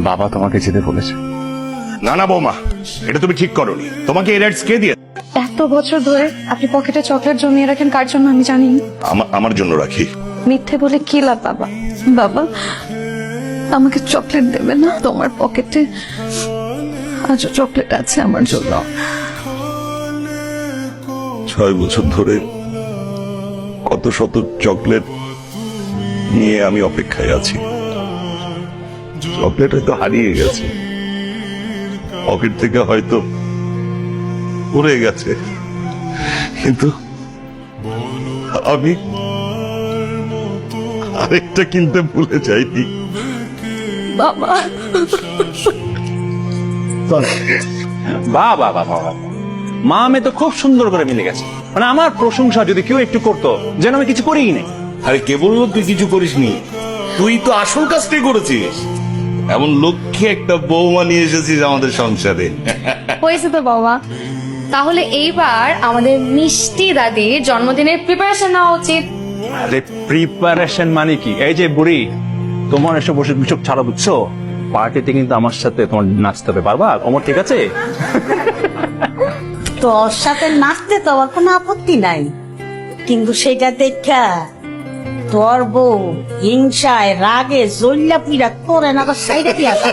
বাবা তোমাকে যেতে বলেছে। না না বৌমা, এটা তুমি ঠিক করোনি। তোমাকে এই রাইটস কে দিয়ে? এত বছর ধরে আপনি পকেটে চকলেট জমিয়ে রাখেন কার জন্য আমি জানি না। আমার জন্য রাখি। মিথ্যে বলে কি লাভ বাবা? বাবা আমাকে চকলেট দেবে না? তোমার পকেটে আজও চকলেট আছে আমার জন্য। 6 বছর ধরে কত শত চকলেট নিয়ে আমি অপেক্ষায় আছি। চকলেট হয়তো হারিয়ে গেছে, পকেট থেকে হয়তো পড়ে গেছে, কিন্তু আমি আরেকটা কিনতে ভুলে যাইনি। বাবা বাহ বাহ বাহ বাহ, মা মেয়ে তো খুব সুন্দর করে মিলে গেছে। মানে আমার প্রশংসা যদি কেউ একটু করতো, যেন আমি কিছু করিই নেই। আরে কে বললো তুই কিছু করিসনি? তুই তো আসল কাজটাই করেছিস। এমন লক্ষ্যে একটা বৌমা নিয়ে এসেছিস আমাদের সংসারে। হয়েছে তো বাবা, তাহলে এইবার আমাদের মিষ্টি দাদির জন্মদিনের প্রিপারেশন নেওয়া উচিত। আরে প্রিপারেশন মানে কি? এই যে বুড়ি, তোমার এসব বসে বিচক ছাড়া, বুঝছো? পার্টিতে কিন্তু আমার সাথে তোমার নাচতে হবে, পারবা? অমর ঠিক আছে? তোর সাথে নাচতে তো আমার কোনো আপত্তি নাই, কিন্তু সেটা দেখা তোর বউ হিংসায় রাগে জল্লা পিড়া করে না তো সাইডে কি আছে?